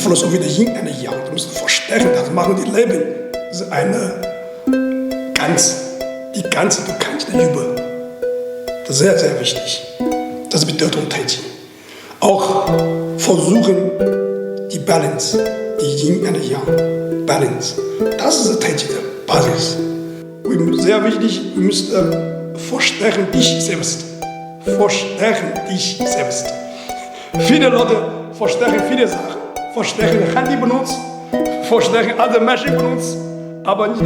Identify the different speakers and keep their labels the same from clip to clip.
Speaker 1: Philosophie der Yin und Yang. Du musst verstärken, das machen die Leben. Das ist eine die Ganze, du kannst nicht über. Das ist sehr, sehr wichtig. Das bedeutet Tai Chi. Auch versuchen, die Balance, die Yin und Yang Balance. Das ist Tai Chi der Basis. Und sehr wichtig, wir müssen verstärken dich selbst. Verstärken dich selbst. Viele Leute verstärken viele Sachen. Verstärken Handy benutzen, verstärken andere Menschen benutzen, aber nicht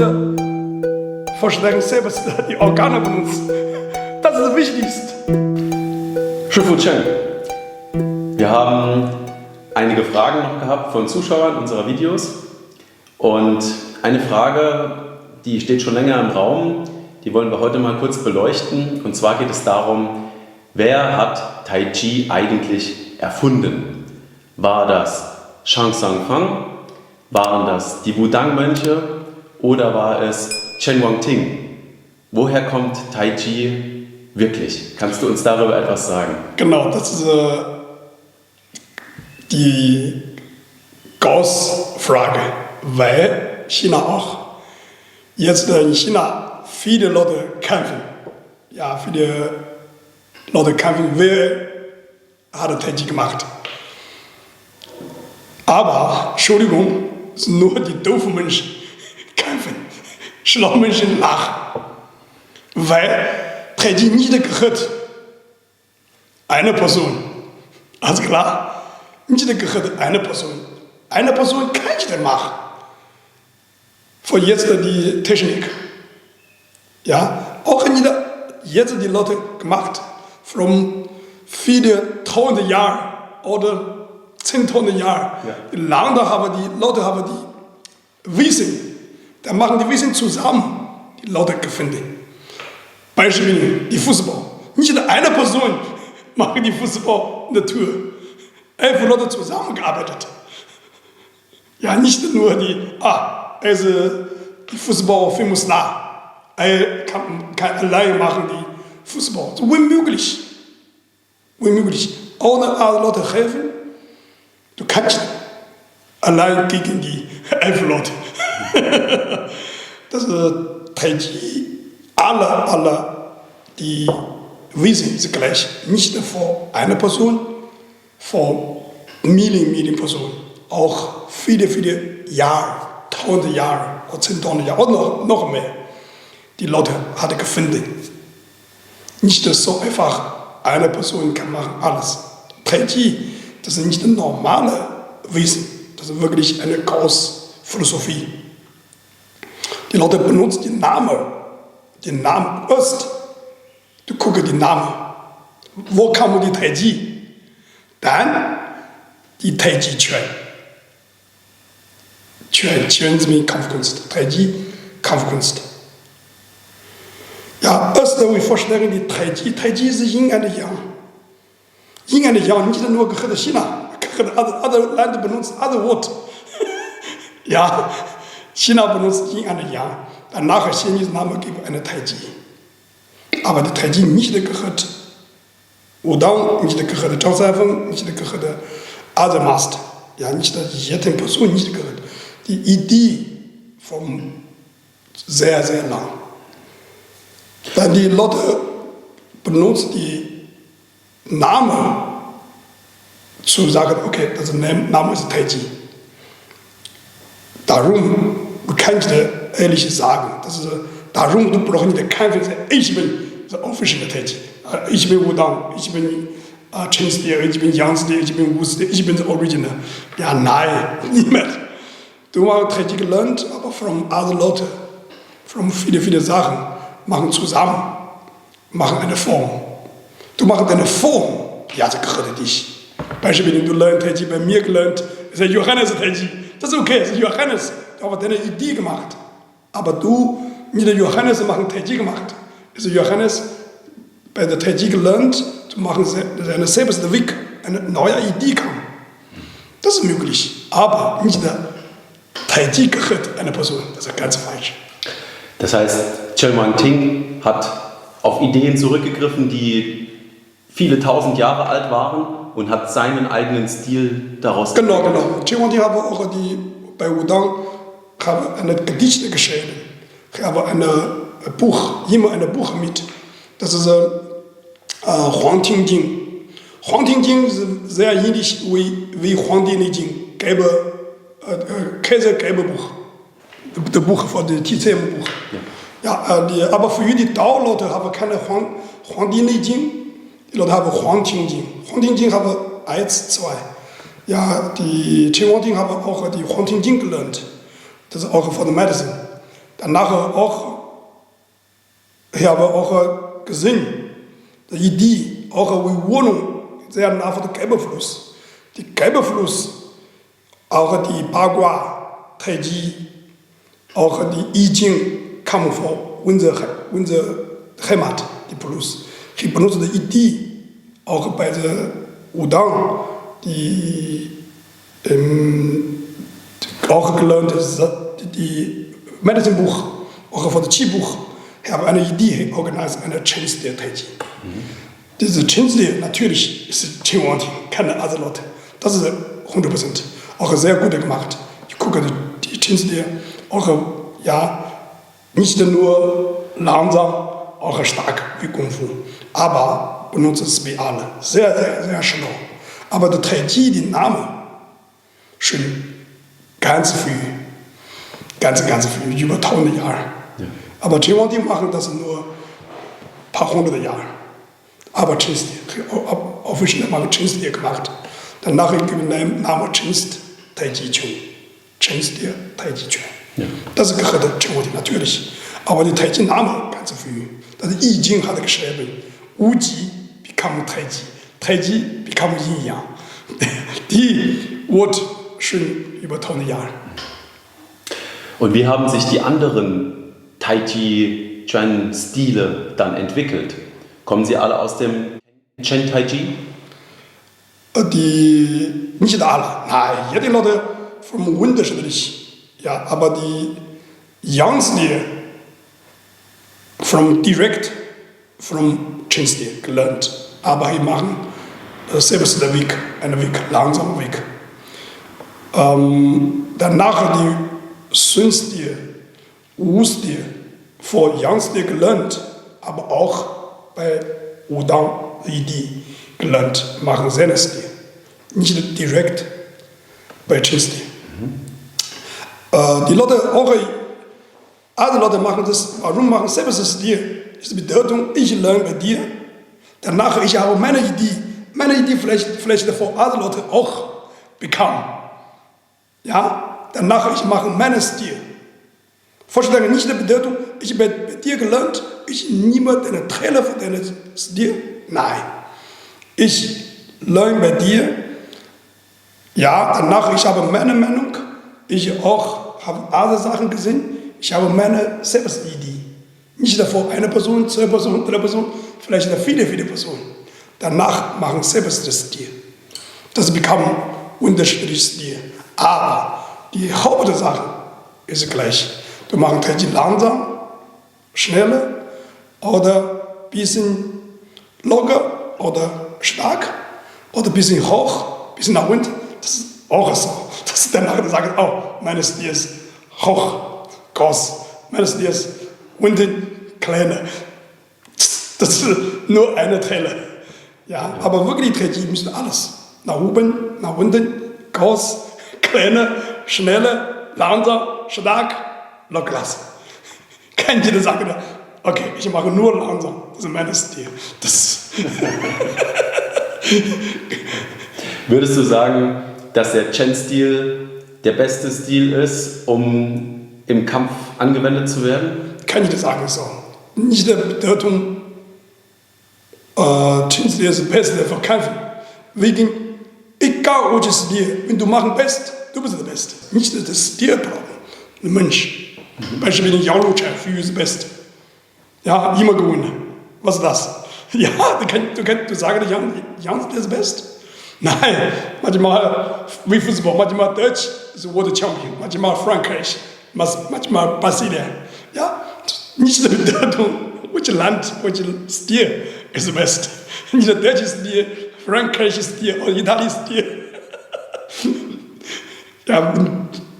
Speaker 1: verstärken selbst die Organe benutzen. Das ist das Wichtigste.
Speaker 2: Shifu Chen, wir haben einige Fragen noch gehabt von Zuschauern unserer Videos. Und eine Frage, die steht schon länger im Raum, die wollen wir heute mal kurz beleuchten. Und zwar geht es darum, wer hat Tai Chi eigentlich erfunden? War das Shang Sang Fang? Waren das die Wudang-Mönche? Oder war es Chen Wangting? Woher kommt Tai Chi wirklich? Kannst du uns darüber etwas sagen?
Speaker 1: Genau, das ist die Großfrage, weil China auch. Jetzt in China viele Leute kämpfen. Ja, viele Leute kämpfen, wer hat Tai Chi gemacht? Aber, Entschuldigung, es sind nur die doofen Menschen kämpfen, schlaue Menschen nach. Weil Tai Chi nicht gehört eine Person. Alles klar? Nicht gehört eine Person. Eine Person kann nicht machen. Von jetzt die Technik. Ja, auch nicht jetzt die Leute gemacht, von viele tausende Jahren oder 10.000 Jahre. Ja. Lange die Leute haben die Wissen. Da machen die Wissen zusammen, die Leute gefunden. Beispiel die Fußball. Nicht eine Person macht die Fußball in der Tür. 11 Leute zusammengearbeitet. Ja, nicht nur die Fußball muss da. Er kann allein machen die Fußball. So unmöglich. Unmöglich. Ohne alle Leute helfen. Du kannst allein gegen die 11 Leute. Das ist Tai Chi. Alle, die wissen ist gleich. Nicht vor einer Person, vor Millionen Personen. Auch viele Jahre, tausende Jahre, oder 10.000 Jahre, oder noch mehr. Die Leute hat gefunden. Nicht so einfach, eine Person kann machen alles. Tai Chi, das ist nicht ein normales Wissen, das ist wirklich eine große Philosophie. Die Leute benutzen den Namen erst. Du guckst den Namen. Wo kam die Tai Chi? Dann die Tai Chi Quan. Quan ist Kampfkunst. Tai Chi, Kampfkunst. Ja, erst wir vorstellen die Tai Chi. Tai Chi ist Yin und Yang. Yin und Yang, nicht nur gehört China. Andere Länder benutzen andere Worte. Ja, China benutzt Yin und Yang. Danach chinesische Name gibt eine Tai Chi. Aber die Tai Chi nicht gehört Wudang, nicht gehört Zhang Saifeng, nicht gehört andere Master. Ja, nicht jede Person nicht gehört. Die Idee vom sehr, sehr lang. Dann die Leute benutzen die Namen zu sagen, okay, das Name ist Tai Chi. Darum kann ich dir ehrlich sagen, das ist, darum du brauchst nicht kämpfen, ich bin der offizielle Tai Chi. Ich bin Wudang, ich bin Chen Stil, ich bin Yang Stil, ich bin Wu Stil, ich bin der Original. Ja, nein, niemand. Du hast Tai Chi gelernt, aber von anderen Leuten, von viele Sachen, machen zusammen, machen eine Form. Du machst eine Form, ja, das gehört dich. Beispiel, wenn du lernst Tai Chi bei mir gelernt, ist Johannes Tai Chi. Das ist okay, das ist Johannes, der hat deine Idee gemacht. Aber du, mit der Johannes machen Tai Chi gemacht. Ist Johannes bei der Tai Chi gelernt, zu machen seine selbst Weg, eine neue Idee kam. Das ist möglich. Aber nicht der Tai Chi gehört einer Person. Das ist ganz falsch.
Speaker 2: Das heißt, Chen Wangting hat auf Ideen zurückgegriffen, die viele tausend Jahre alt waren und hat seinen eigenen Stil daraus
Speaker 1: Genau,
Speaker 2: entwickelt.
Speaker 1: genau. Chen Huangting habe auch bei Wudang habe eine Gedichte geschrieben. Ich habe immer ein Buch mit. Das ist Huang Tingjing. Huang Tingjing ist sehr ähnlich wie Huang Di Jing, Kaisergräberbuch. Das Buch von dem TCM-Buch. Ja, aber für die Dao-Leute haben keine Huang Di Jing, die Leute haben Huang Tingjing. Huang Tingjing haben 1, 2. Ja, die Chen Huangting haben auch die Huang Tingjing gelernt. Das ist auch von der Medicine. Danach auch, ich habe auch gesehen, die Idee, auch wie Wohnung, sehr nah von dem Gelbefluss. Die Gelbefluss, auch die Bagua, Taiji, auch die I Ching kamen von unserer Heimat, die Plus. Ich benutze die Idee, auch bei der Wudang, die auch gelernt ist, die Medizin-Buch, auch von dem Qi-Buch, ich habe eine Idee organisiert, eine Chen-Stil Taiji. Diese Chen-Stil, natürlich ist Chen Huangting, keine andere Leute. Das ist 100%. Auch sehr gut gemacht. Ich gucke die Chen-Stil, auch ja, nicht nur langsam, auch stark wie Kung Fu, aber benutzt es wie alle. Sehr, sehr, sehr schlau. Aber der Taiji, der Name, schon ganz früh, ganz früh, über 1000 Jahre. Ja. Aber Chen Huangting machen das nur ein paar hundert Jahre. Aber Chen-Stil, offiziell mal Chen-Stil gemacht. Danach gibt es den Namen Chen-Stil Taiji Chuan. Chen-Stil Taiji Chuan. Ja. Das gehört Chen Huangting natürlich. Aber der Taiji-Name ganz früh. Das I Ching hat geschrieben. Wuji become Taiji. Taiji become Yin-Yang. Die wird schon über 1000 Jahre.
Speaker 2: Und wie haben sich die anderen Taiji Chuan-Stile dann entwickelt? Kommen sie alle aus dem Chen Taiji?
Speaker 1: Nicht alle. Nein, jede Leute vom unterschiedlich. Ja, aber die Yang-Stil direkt vom Chen-Stil gelernt. Aber wir machen selbst den Weg, einen Weg, langsamen Weg. Danach die Sun-Stil, Wu-Stil, vor Yang-Stil gelernt, aber auch bei Wudang Idee gelernt, machen seinen Stil. Nicht direkt bei Chen-Stil. Die Leute auch, andere Leute machen das, warum machen selbst Stil? Das ist die Bedeutung, ich lerne bei dir, danach ich habe meine Idee vielleicht vor andere Leute auch bekommen. Ja, danach ich mache meinen Stil. Vorstellen nicht die Bedeutung, ich habe bei dir gelernt, ich nehme den Trailer von deinem Stil. Nein. Ich lerne bei dir, ja, danach ich habe meine Meinung, ich auch habe andere Sachen gesehen, ich habe meine Selbstidee. Nicht davor eine Person, 2 Personen, 3 Personen, vielleicht viele Personen. Danach machen selbst das Stil. Das bekommen unterschiedliche Stil. Aber die Hauptsache ist gleich. Du machst Taiji langsam, schneller oder ein bisschen locker oder stark oder ein bisschen hoch, ein bisschen nach unten. Das ist auch so. Das ist danach sagen, oh, meine Stil ist hoch, groß. Meine Stil ist unten, kleiner. Das ist nur eine Teile. Ja, aber wirklich Taiji müssen alles. Nach oben, nach unten, groß, kleiner, schneller, langsam, stark, locker lassen. Kann jeder sagen, okay, ich mache nur langsam. Das ist mein Stil.
Speaker 2: Würdest du sagen, dass der Chen-Stil der beste Stil ist, um im Kampf angewendet zu werden?
Speaker 1: Kann ich das sagen so. Nicht der Bedeutung, Chen-Stil ist der beste für Kämpfen. Wegen, egal welches Stil, wenn du machen bist, du bist der Beste. Nicht das Stilproblem. Ein Mensch. Beispiel wie Yao Lu Chen, für ist best. Ja, immer gewonnen. Was ist das? Ja, du sagst, Yang ist best. Nein, manchmal wie Fußball, manchmal Deutsch ist World Champion, manchmal Frankreich, manchmal Brasilien. Ja, nicht die Bedeutung, welches Land, welches Stil ist best. Nicht der deutsche Stil, frankreichische Stil oder italienische Stil. Ja,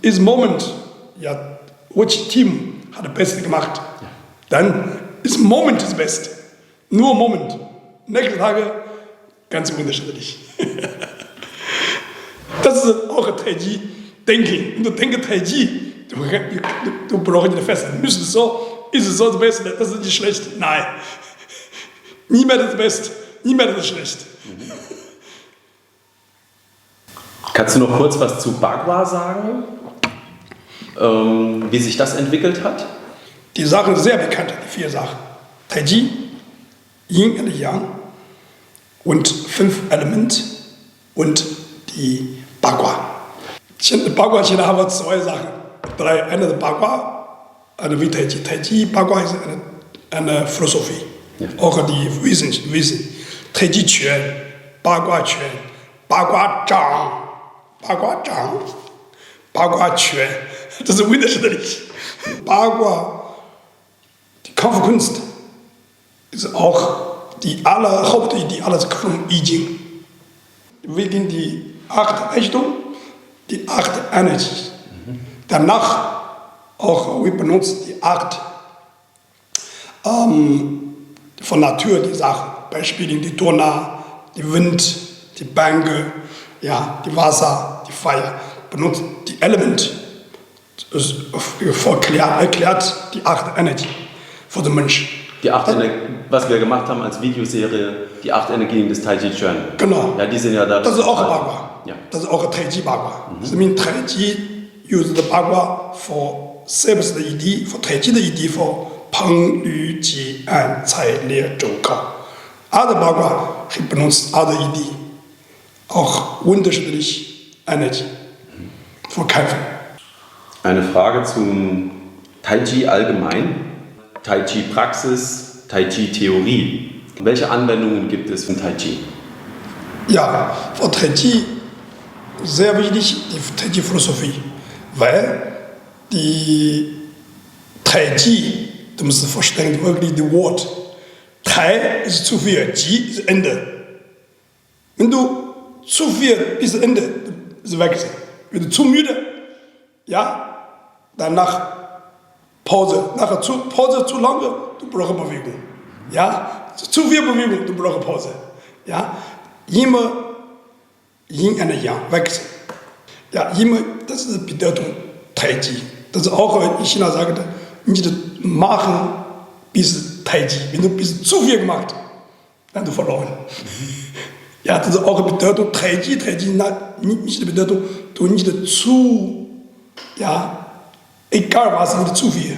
Speaker 1: ist Moment, ja, welches Team hat das Beste gemacht? Ja. Dann ist Moment das Beste. Nur Moment. Nächste Tage ganz unterschiedlich. Das ist auch Tai Chi Denken. Wenn du denkst Tai Chi, du brauchst nicht feststellen. Ist es so das Beste, das ist nicht schlecht. Nein. Nie mehr das Beste, nie mehr das Schlechte.
Speaker 2: Kannst du noch kurz was zu Bagua sagen? Wie sich das entwickelt hat?
Speaker 1: Die Sachen sind sehr bekannt, die 4 Sachen. Tai Chi, Yin und Yang und 5 Elemente und die Bagua. Bagua haben wir 2 Sachen. 3. Eine ist Bagua, eine wie Tai Chi. Tai Chi, Bagua ist eine Philosophie. Ja. Auch die Wissen. Tai Chi Quan, Bagua Quan, Bagua Zhang, Bagua Zhang, Bagua Quan. Das ist unterschiedlich. Bagua, die Kampfkunst, ist auch die Hauptidee, alles vom I Ching. Wegen die 8 Richtungen, die 8 Energies. Danach auch, wir benutzen die 8 von Natur die Sachen. Beispielsweise die Donau, die Wind, die Bänke, ja, die Wasser, die Feuer. Benutzen die Elemente. Erklärt die 8 Energien für den Menschen.
Speaker 2: Die 8 was wir gemacht haben als Videoserie, die 8 Energien des Tai Chi Chuan.
Speaker 1: Genau.
Speaker 2: Ja, die sind ja da.
Speaker 1: Das ist auch Bagua.
Speaker 2: Ja.
Speaker 1: Das ist auch Tai Chi Bagua. Das means Tai Chi uses the Bagua for selbst die Idee, für Tai Chi die Idee für Peng, Lü, Ji, An, Cai, Le, Zhou, Kao. Alle Bagua benutzt alle Ideen. Auch unterschiedlich Energie. Für Kämpfen.
Speaker 2: Eine Frage zum Tai Chi allgemein, Tai Chi Praxis, Tai Chi Theorie. Welche Anwendungen gibt es von Tai Chi?
Speaker 1: Ja, für Tai Chi sehr wichtig die Tai Chi Philosophie, weil die Tai Chi, du musst verstehen wirklich das Wort. Tai ist zu viel, Chi ist Ende. Wenn du zu viel bis Ende, ist weg. Wenn du zu müde, ja, danach Pause. Nachher Pause zu lange, du brauchst Bewegung. Ja, zu viel Bewegung, du brauchst Pause. Ja, immer Yin und Yang wechseln. Ja, immer, das ist die Bedeutung Tai Chi. Das ist auch, wenn in China sagt, nicht machen bis Tai Chi. Wenn du bis zu viel gemacht, dann du verloren. Ja, das ist auch die Bedeutung Tai Chi. Tai Chi nicht die Bedeutung, du nicht zu, ja, egal was, nicht zu viel.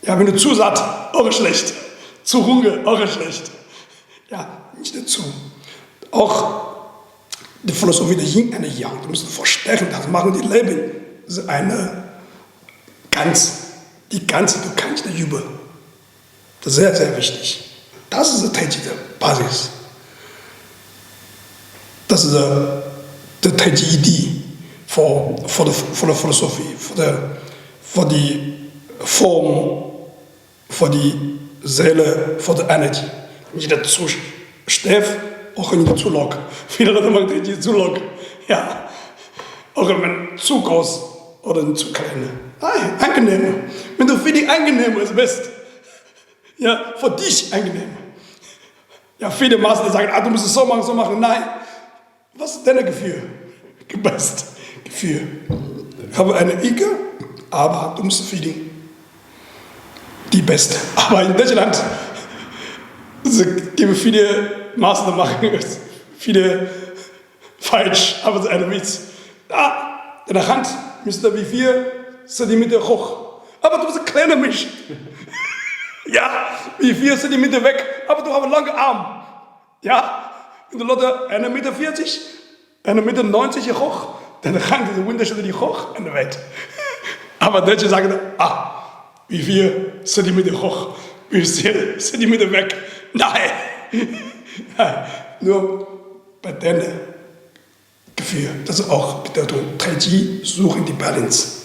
Speaker 1: Ja, wenn du zu satt, auch schlecht. Zu Hunger, auch schlecht. Ja, nicht dazu. Auch die Philosophie der Yin und Yang, du musst verstärken, das machen die Leben. Das ist eine die ganze, du kannst nicht über. Das ist sehr, sehr wichtig. Das ist die Tai Chi, die Basis. Das ist die Tai Chi Idee für die Philosophie, für die Form, für die Seele, für die Energie. Nicht dazu steif, auch nicht zu lock. Viele Leute machen Tai Chi zu lock. Ja. Auch wenn zu groß oder zu klein. Nein, angenehmer. Wenn du für dich angenehmer ist, best. Ja, für dich angenehmer. Ja, viele Master sagen, du musst es so machen. Nein. Was ist dein Gefühl? Best Gefühl. Ich habe eine Ecke, aber du musst für dich die Beste. Aber in Deutschland gibt es viele Master machen, viele falsch, aber es ist ein Witz. Deine Hand müsste wie 4 Zentimeter hoch. Aber du bist ein kleiner Mensch. Ja, wie 4 Zentimeter weg, aber du hast einen langen Arm. Ja, und die Leute 1,40 Meter, 1,90 Meter hoch, deine Hand ist unterschiedlich hoch in der Welt. Aber Deutsche sagen, wie 4 Zentimeter hoch, wie 4 Zentimeter weg. Nein, nur bei denen Gefühl. Das ist auch Bedeutung. Tai Chi suchen die Balance.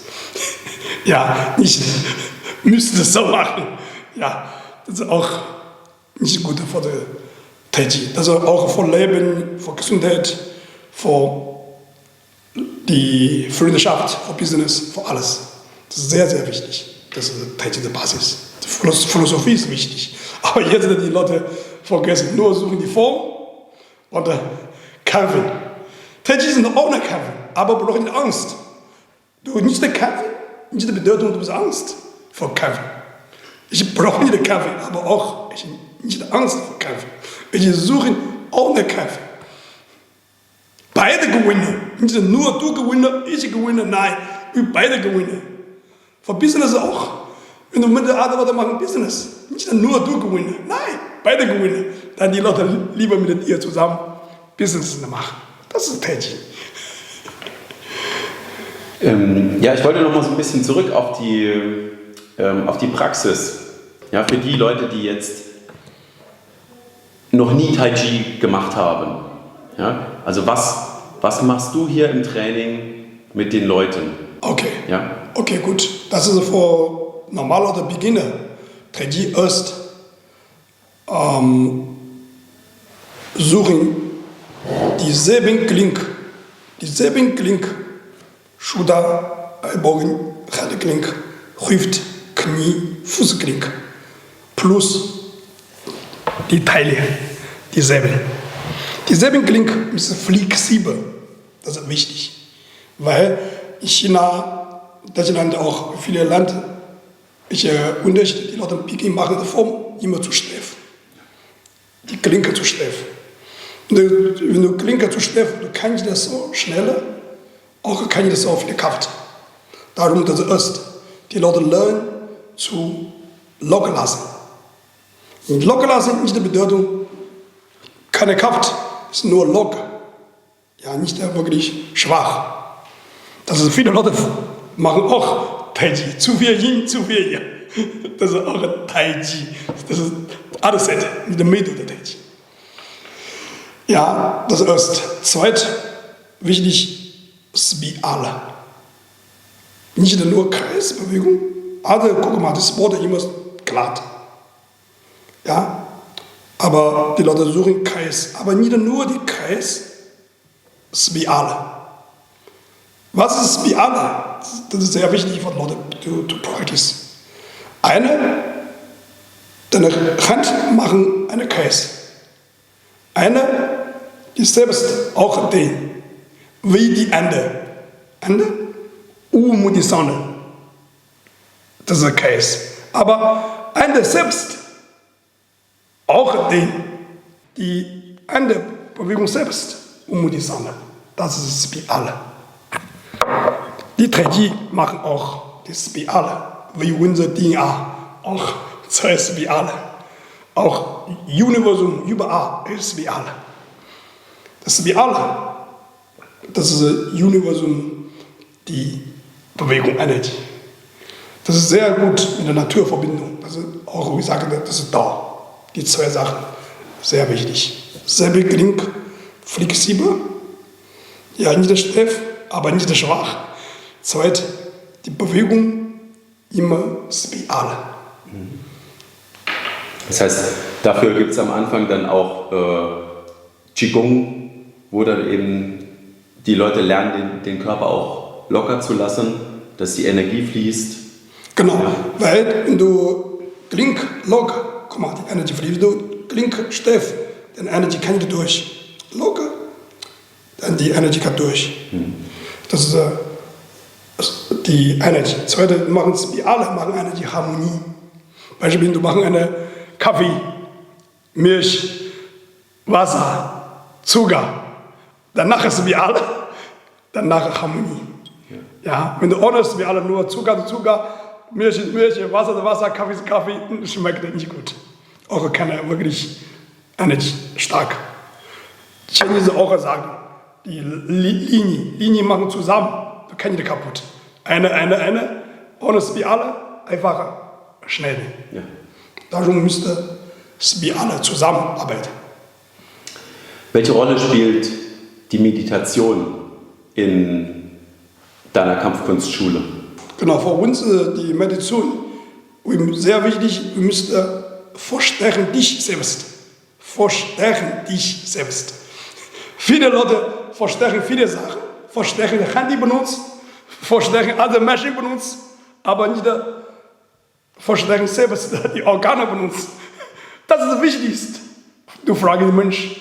Speaker 1: Ja, nicht müssen das so machen. Ja, das ist auch nicht gut Tai Chi. Also auch für Leben, für Gesundheit, für die Freundschaft, für Business, für alles. Das ist sehr, sehr wichtig. Das ist Tai Chi die Basis. Die Philosophie ist wichtig. Aber jetzt die Leute vergessen, nur suchen die Form und kämpfen. Tai Chi sind auch nicht kämpfen, aber brauchen nicht Angst. Du nicht kämpfen, nicht die Bedeutung, du bist Angst vor Kämpfen. Ich brauche nicht kämpfen, aber auch ich nicht Angst vor Kämpfen. Ich suche auch nicht kämpfen. Beide gewinnen. Nicht nur du gewinne, ich gewinne, nein, wir beide gewinnen. Für Business auch. Wenn du mit der anderen Leute machen Business, nicht nur du gewinnen, nein, beide gewinnen. Dann die Leute lieber mit dir zusammen Business machen. Das ist Tai Chi.
Speaker 2: Ja, ich wollte noch mal so ein bisschen zurück auf die Praxis. Ja, für die Leute, die jetzt noch nie Tai Chi gemacht haben. Ja, also was machst du hier im Training mit den Leuten?
Speaker 1: Okay.
Speaker 2: Ja?
Speaker 1: Okay, gut. Das ist für normaler Beginner. Tai Chi erst suchen die 7 Klinken. Die 7 Klinken. Schulter, Ellbogen, Handgelenk, Hüft, Knie, Fußgelenk. Plus die Teile, die 7. Die 7 Klinken müssen flexibel. Das ist wichtig. Weil in China, Deutschland auch viele Länder, Unterschiede, die Leute in Peking machen die Form immer zu steif. Die Klinke zu steif. Wenn du Klinke zu steif, du kannst das so schneller, auch kann ich das so viel Kraft. Darum, dass erst die Leute lernen zu locker lassen. Und locker lassen nicht die Bedeutung, keine Kraft, ist nur locker. Ja, nicht wirklich schwach. Das ist, viele Leute machen auch Tai Chi. Zu viel Yin, zu viel Yang. Das ist auch ein Tai Chi. Das ist alles mit der Mitte der Tai Chi. Ja, das erst. Zweit, wichtig, Spirale. Nicht nur Kreisbewegung. Also, guck mal, das Board immer glatt. Ja, aber die Leute suchen Kreis. Aber nicht nur die Kreis, Spirale. Was ist Spirale? Das ist sehr wichtig für Leute to practice. Deine Hand machen einen Kreis. Die selbst auch den. Wie die Ende. Die Sonne. Das ist ein Kreis. Aber Ende selbst auch den. Die Bewegung selbst die Sonne. Das ist Spirale. Die Tai Chi machen auch die Spirale, wie unser DNA auch 2 Spirale. Auch Universum überall ist Spirale. Das Spirale, das ist Universum, die Bewegung Energy. Das ist sehr gut mit der Naturverbindung. Das ist auch, wie ich sage, das ist da. Die 2 Sachen, sehr wichtig. Selbe Kling, flexibel, ja, nicht steif, aber nicht schwach. Zweit, die Bewegung immer Spirale.
Speaker 2: Das heißt, dafür gibt es am Anfang dann auch Qigong, wo dann eben die Leute lernen, den Körper auch locker zu lassen, dass die Energie fließt.
Speaker 1: Genau,
Speaker 2: ja.
Speaker 1: Weil wenn du Kling locker, guck mal, die Energie fließt, wenn du Kling steif, dann Energie kann nicht durch. Locker, dann die Energie kann durch. Das ist die Energie. Zweite, machen Spirale, machen Energie Harmonie. Beispiel, du machst eine Kaffee, Milch, Wasser, Zucker. Danach ist Spirale, danach Harmonie. Ja, wenn du ohne Spirale nur Zucker, Milch, Wasser, Kaffee, schmeckt nicht gut. Auch keine wirklich Energie stark. Chinesen auch sagen, die Linie machen zusammen, du kannst nicht kaputt. Eine, ohne Spirale, einfach schnell.
Speaker 2: Ja.
Speaker 1: Darum müsste Spirale zusammenarbeiten.
Speaker 2: Welche Rolle spielt die Meditation in deiner Kampfkunstschule?
Speaker 1: Genau, für uns die Meditation sehr wichtig, wir müssen vorstellen dich selbst. verstärken dich selbst. Viele Leute verstärken viele Sachen, verstärken das Handy benutzen, verstärken andere Menschen benutzen, aber nicht verstärken selbst die Organe benutzen. Das ist das Wichtigste. Du fragst den Menschen,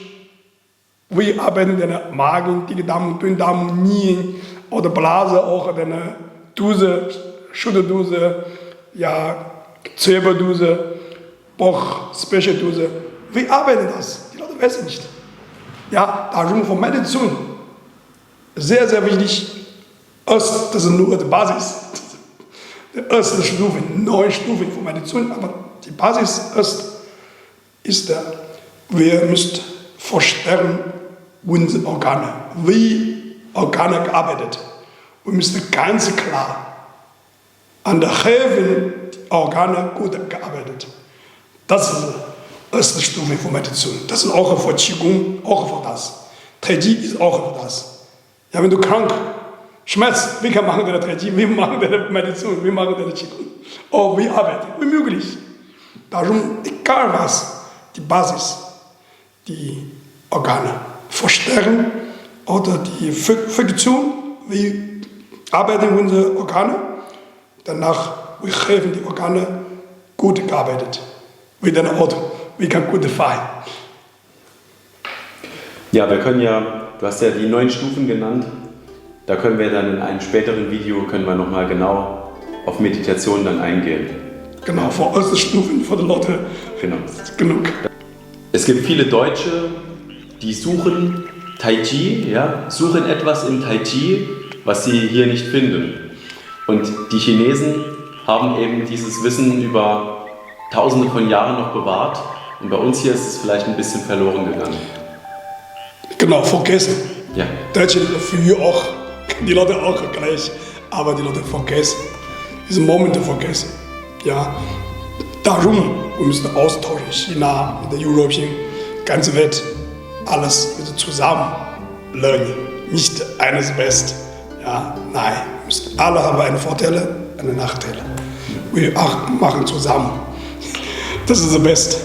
Speaker 1: wie arbeiten deine Magen, Dickdarm, Dünndarm, Nieren oder Blase, auch deine Drüse, Schulterdrüse, ja, Zirbeldrüse, Bauchspeicheldrüse. Wie arbeitet das? Die Leute wissen nicht. Ja, darum von Meditation sehr, sehr wichtig. Das ist nur die Basis. Die erste Stufe, 9 Stufen von Meditation, aber die Basis ist wir müssen verstärken unsere Organe, wie Organe gearbeitet. Wir müssen ganz klar an der Hälfte die Organe gut gearbeitet. Das ist die erste Stufe von Meditation. Das ist auch für Qigong, auch für das. Tai Chi ist auch für das. Ja, wenn du krank, Schmerz, wie kann machen wir Tai Chi, wie machen wir Meditation, wie machen wir Qigong? Oh, wie arbeiten, wie möglich. Darum, egal was, die Basis, die Organe verstärken oder die Funktion, wie arbeiten unsere Organe, danach wir helfen die Organe gut gearbeitet, wie dein Auto, wie kann gut fahren.
Speaker 2: Ja, wir können ja, du hast ja die 9 Stufen genannt, da können wir dann in einem späteren Video nochmal genau auf Meditation dann eingehen.
Speaker 1: Genau, für erste Stufen, für die Leute.
Speaker 2: Genau.
Speaker 1: Genug.
Speaker 2: Es gibt viele Deutsche, die suchen Tai Chi, ja, suchen etwas im Tai Chi, was sie hier nicht finden. Und die Chinesen haben eben dieses Wissen über Tausende von Jahren noch bewahrt. Und bei uns hier ist es vielleicht ein bisschen verloren gegangen.
Speaker 1: Genau, vergessen.
Speaker 2: Ja.
Speaker 1: Deutsche früher auch, die Leute auch gleich, aber die Leute vergessen. Diese Momente vergessen. Ja. Darum, wir müssen austauschen, China, mit der Europien, ganze Welt, alles zusammen lernen. Nicht eines Beste. Ja, nein, alle haben eine Vorteile, eine Nachteile. Wir machen zusammen. Das ist das Beste.